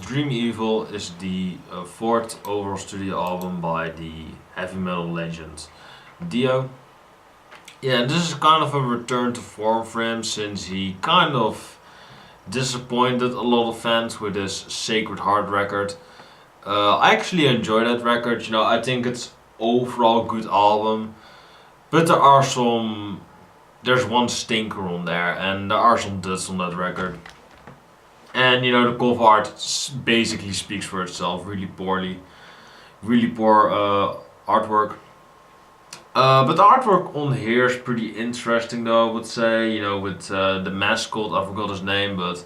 Dream Evil is the fourth overall studio album by the heavy metal legend Dio. Yeah, this is kind of a return to form for him since he kind of disappointed a lot of fans with his Sacred Heart record. I actually enjoy that record. I think it's overall a good album, but there's one stinker on there, and there are some duds on that record. And the cover art basically speaks for itself. Really poor artwork. But the artwork on here is pretty interesting, though. I would say, with the mascot. I forgot his name, but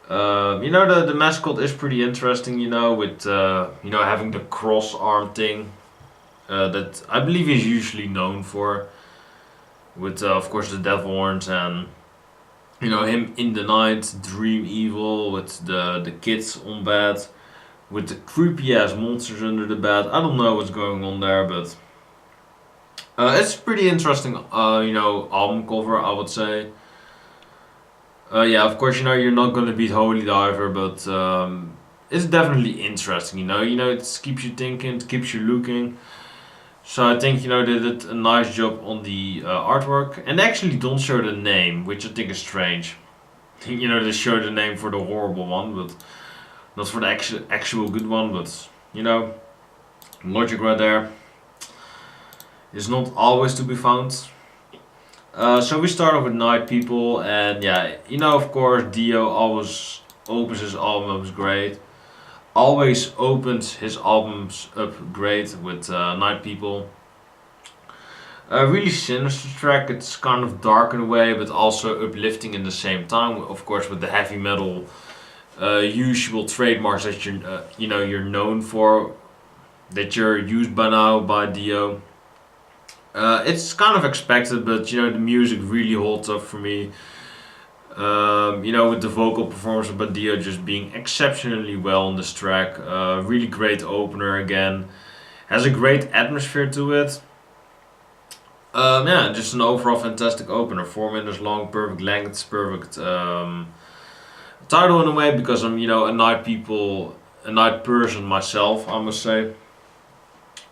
the mascot is pretty interesting. With having the cross arm thing that I believe he's usually known for. With of course the devil horns and him in the night, Dream Evil with the kids on bed, with the creepy ass monsters under the bed. I don't know what's going on there, but it's pretty interesting. Album cover, I would say. Yeah, of course, you're not gonna beat Holy Diver, but it's definitely interesting. It keeps you thinking, it keeps you looking. So I think they did a nice job on the artwork, and they actually don't show the name, which I think is strange. They show the name for the horrible one, but not for the actual good one. But logic right there is not always to be found. So we start off with Night People, and yeah, of course Dio always opens his albums great. Always opens his albums up great with Night People. A really sinister track. It's kind of dark in a way, but also uplifting in the same time. Of course, with the heavy metal usual trademarks that you're known for, that you're used by now by Dio. It's kind of expected, but the music really holds up for me. With the vocal performance by Dio just being exceptionally well on this track. Really great opener again. Has a great atmosphere to it. Yeah, just an overall fantastic opener. 4 minutes long, perfect length, perfect title in a way, because I'm a night person myself, I must say.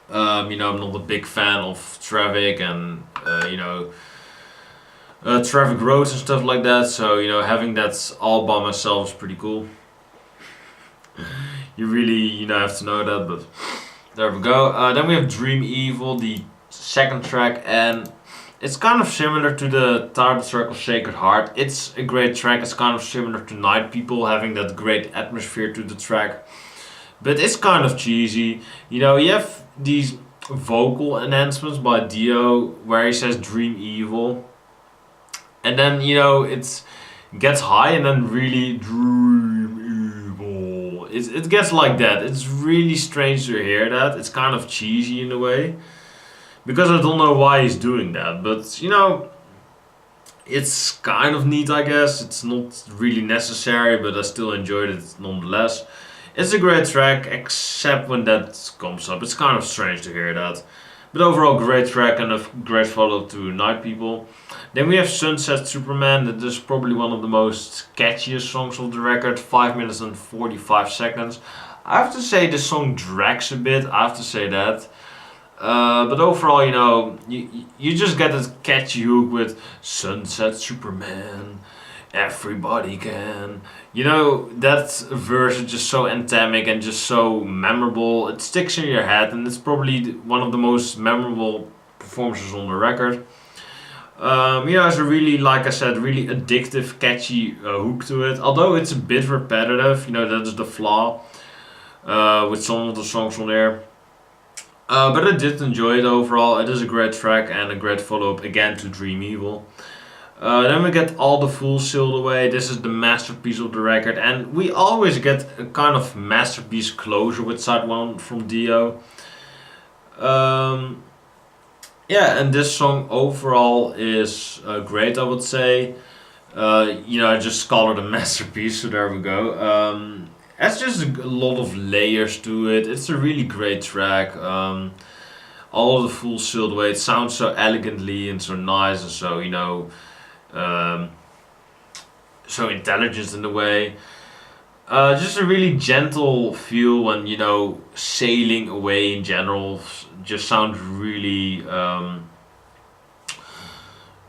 I'm not a big fan of traffic and traffic roads and stuff like that. So having that all by myself is pretty cool. You really have to know that, but there we go. Then we have Dream Evil, the second track, and it's kind of similar to the title track of Sacred Heart. It's a great track. It's kind of similar to Night People, having that great atmosphere to the track, but it's kind of cheesy. You have these vocal enhancements by Dio where he says Dream Evil, and then it gets high and then really Dream Evil. It gets like that. It's really strange to hear that. It's kind of cheesy in a way, because I don't know why he's doing that, but it's kind of neat, I guess. It's not really necessary, but I still enjoyed it nonetheless. It's a great track, except when that comes up. It's kind of strange to hear that. But overall, great track and a great follow to Night People. Then we have Sunset Superman. That is probably one of the most catchiest songs of the record. 5 minutes and 45 seconds. I have to say the song drags a bit. I have to say that. But overall, you just get a catchy hook with Sunset Superman. Everybody can. That verse is just so anthemic and just so memorable. It sticks in your head, and it's probably one of the most memorable performances on the record. It's a really, like I said, really addictive, catchy hook to it. Although it's a bit repetitive, that is the flaw with some of the songs on there. But I did enjoy it overall. It is a great track and a great follow-up again to Dream Evil. Then we get All the Fools Sailed Away. This is the masterpiece of the record, and we always get a kind of masterpiece closure with side one from Dio. Yeah, and this song overall is great, I would say. I just call it a masterpiece, so there we go. It's just a lot of layers to it. It's a really great track. All the Fools Sailed Away. It sounds so elegantly and so nice and so so intelligent in a way. Just a really gentle feel when sailing away in general. Just sounds really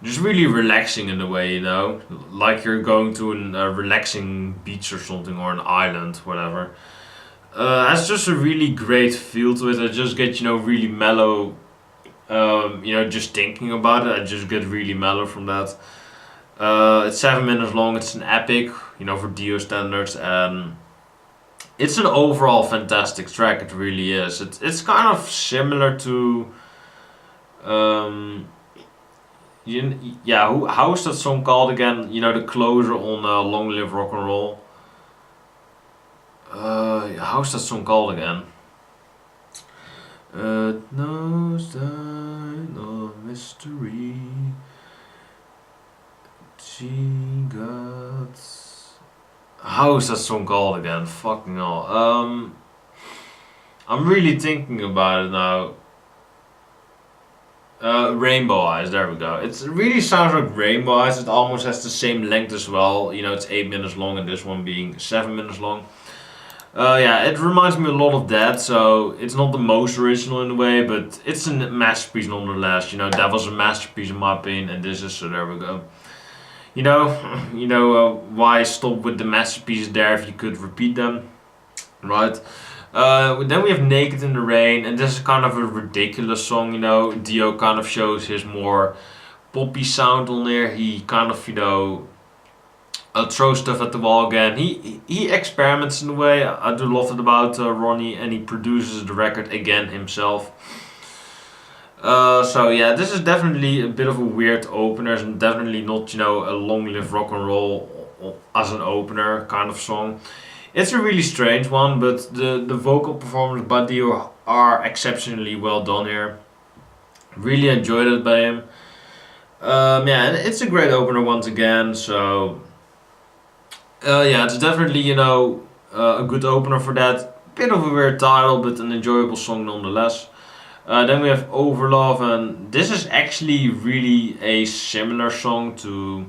just really relaxing in a way, like you're going to a relaxing beach or something, or an island, whatever. Has just a really great feel to it. I just get really mellow. Just thinking about it, I just get really mellow from that. It's 7 minutes long. It's an epic, for Dio standards, and it's an overall fantastic track. It really is. It's kind of similar to um, how is that song called again? The closer on Long Live Rock and Roll. How's that song called again? Knows no mystery. She got. How is that song called again? Fucking hell. I'm really thinking about it now. Rainbow Eyes, there we go. It really sounds like Rainbow Eyes. It almost has the same length as well. It's 8 minutes long, and this one being 7 minutes long. Yeah, it reminds me a lot of that. So it's not the most original in a way, but it's a masterpiece nonetheless. That was a masterpiece in my opinion, and this is, so there we go. Why stop with the masterpieces there if you could repeat them, right? Then we have Naked in the Rain, and this is kind of a ridiculous song, Dio kind of shows his more poppy sound on there. He kind of, throws stuff at the wall again. He experiments in a way. I do love it about Ronnie, and he produces the record again himself. So yeah, this is definitely a bit of a weird opener, and definitely not, a Long Live Rock and Roll as an opener kind of song. It's a really strange one, but the vocal performances by Dio are exceptionally well done here. Really enjoyed it by him. Yeah, and it's a great opener once again. So yeah, it's definitely a good opener for that. Bit of a weird title, but an enjoyable song nonetheless. Then we have Overlove, and this is actually really a similar song to.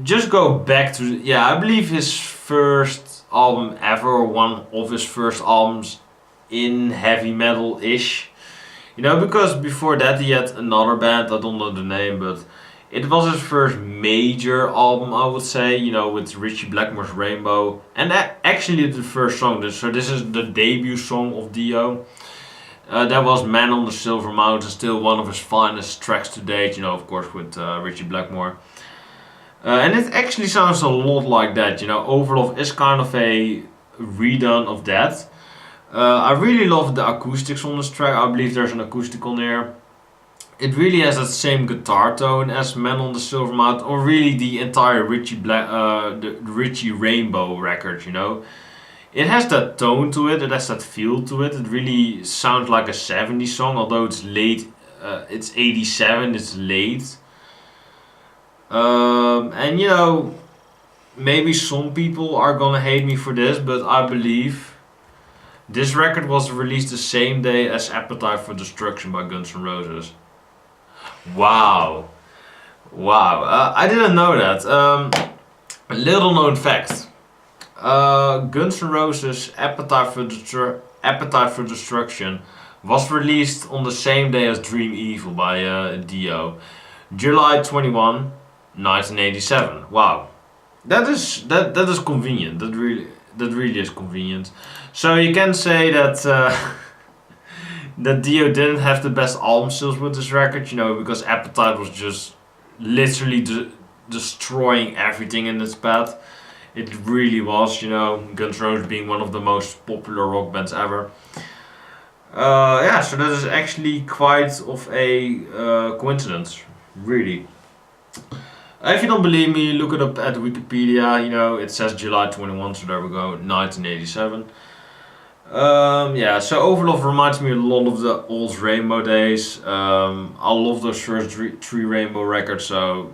Just go back to, yeah, I believe his first album ever, or one of his first albums in heavy metal ish. Because before that he had another band, I don't know the name, but it was his first major album, I would say, with Richie Blackmore's Rainbow. And that actually the first song, so this is the debut song of Dio. That was Man on the Silver Mountain, still one of his finest tracks to date, of course, with Richie Blackmore. And it actually sounds a lot like that, Overlove is kind of a redone of that. I really love the acoustics on this track. I believe there's an acoustic on there. It really has that same guitar tone as Man on the Silver Mountain, or really the entire the Richie Rainbow record. It has that tone to it. It has that feel to it. It really sounds like a '70s song, although it's late. It's '87. It's late. And maybe some people are gonna hate me for this, but I believe this record was released the same day as Appetite for Destruction by Guns N' Roses. Wow. Wow. I didn't know that. A little known fact. Guns N' Roses Appetite for Destruction was released on the same day as Dream Evil by Dio. July 21, 1987. Wow. That is convenient. That really is convenient. So you can say that that Dio didn't have the best album sales with this record, because Appetite was just literally destroying everything in its path. It really was, Guns N' Roses being one of the most popular rock bands ever. Yeah, so that is actually quite of a coincidence, really. If you don't believe me, look it up at Wikipedia. It says July 21, so there we go, 1987. Yeah, so Overlove reminds me a lot of the old Rainbow days. I love those first three Rainbow records, so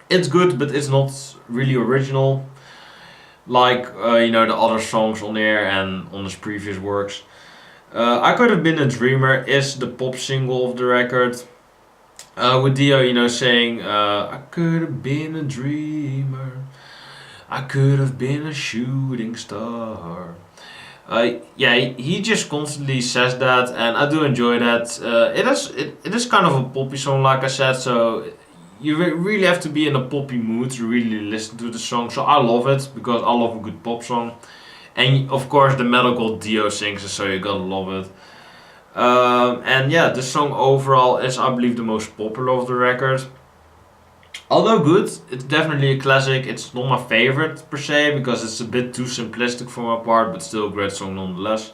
it's good, but it's not really original like the other songs on there and on his previous works. I Could Have Been a Dreamer is the pop single of the record. With Dio, saying, I could have been a dreamer. I could have been a shooting star. Yeah, he just constantly says that, and I do enjoy that. It is kind of a poppy song, like I said, so you really have to be in a poppy mood to really listen to the song. So I love it because I love a good pop song, and of course the metal god Dio sings it, so you gotta love it. And yeah, the song overall is, I believe, the most popular of the record. Although good, it's definitely a classic. It's not my favorite per se because it's a bit too simplistic for my part, but still a great song nonetheless.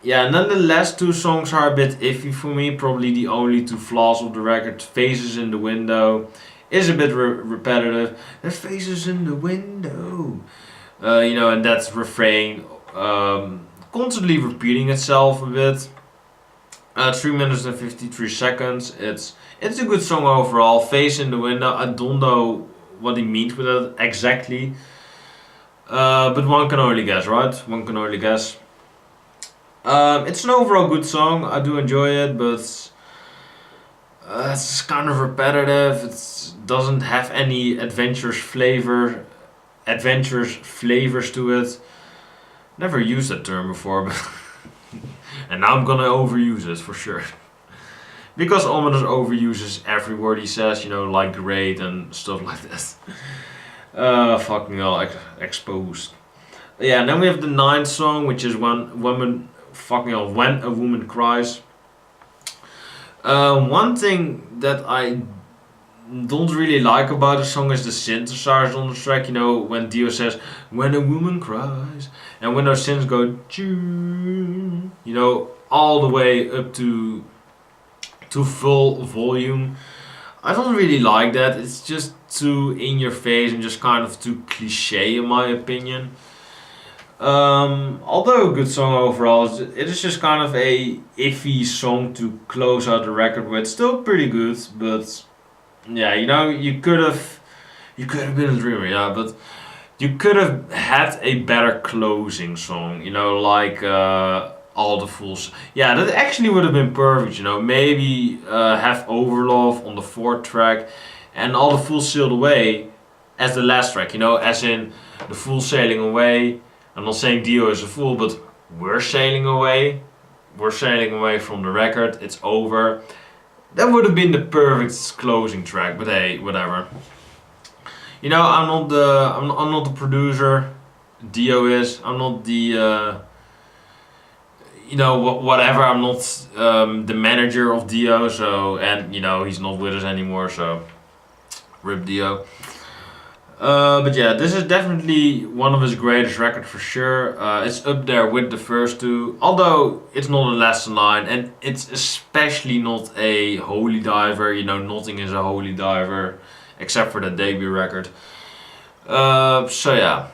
Yeah, and then the last two songs are a bit iffy for me. Probably the only two flaws of the record. Faces in the Window is a bit repetitive. There's faces in the window. And that's refrain constantly repeating itself a bit. 3 minutes and 53 seconds. It's a good song overall. Face in the Window. I don't know what he means with it exactly. But one can only guess, right? One can only guess. It's an overall good song. I do enjoy it, but it's kind of repetitive. It doesn't have any adventurous flavors to it. Never used that term before, but and now I'm gonna overuse it for sure. Because Ominous overuses every word he says, like great and stuff like that. Fucking hell, exposed. Yeah, and then we have the ninth song, which is When a Woman Cries. One thing that I don't really like about the song is the synthesizers on the track. When Dio says "When a woman cries," and when those synths go, all the way up to full volume. I don't really like that. It's just too in your face and just kind of too cliche in my opinion. Although a good song overall, it is just kind of a iffy song to close out the record with. Still pretty good, but yeah, you could have been a dreamer, yeah, but you could have had a better closing song, like All the Fools. Yeah, that actually would have been perfect, maybe have Overlove on the fourth track and All the Fools Sailed Away as the last track, as in the Fools Sailing Away. I'm not saying Dio is a fool, but we're sailing away. We're sailing away from the record. It's over. That would have been the perfect closing track, but hey, whatever. I'm not the producer. Dio is. I'm not the whatever. I'm not the manager of Dio. So and he's not with us anymore. So rip Dio. But yeah, this is definitely one of his greatest records for sure. It's up there with the first two, although it's not a lesson line, and it's especially not a holy diver. Nothing is a holy diver, except for the debut record. So yeah,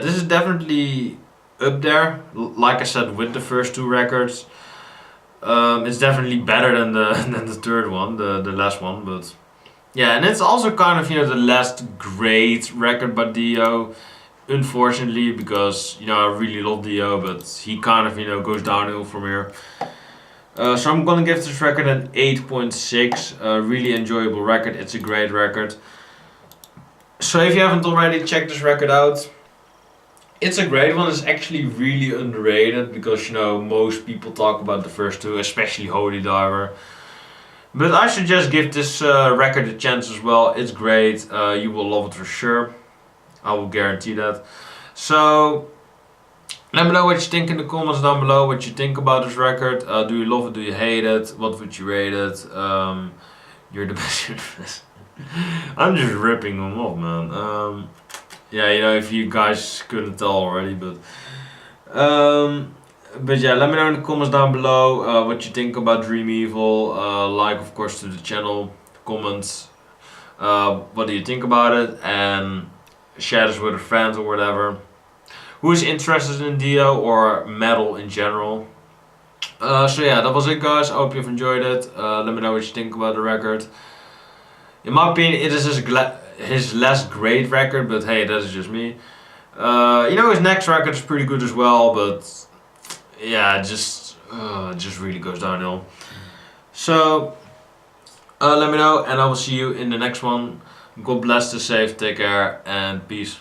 this is definitely up there. Like I said, with the first two records, it's definitely better than the than the third one, the last one, but. Yeah, and it's also kind of the last great record by Dio, unfortunately, because I really love Dio, but he kind of goes downhill from here. So I'm gonna give this record an 8.6. Really enjoyable record. It's a great record. So if you haven't already, check this record out. It's a great one. It's actually really underrated because most people talk about the first two, especially Holy Diver. But I should just give this record a chance as well. It's great. You will love it for sure. I will guarantee that. So, let me know what you think in the comments down below. What you think about this record. Do you love it? Do you hate it? What would you rate it? You're the best. I'm just ripping them off, man. If you guys couldn't tell already, but... But yeah, let me know in the comments down below what you think about Dream Evil. Like, of course, to the channel, comments. What do you think about it? And share this with a friend or whatever. Who is interested in Dio or metal in general. So yeah, that was it, guys. I hope you've enjoyed it. Let me know what you think about the record. In my opinion, it is his last great record, but hey, that is just me. His next record is pretty good as well, but... yeah, it just really goes downhill. So, let me know, and I will see you in the next one. God bless, stay safe, take care, and peace.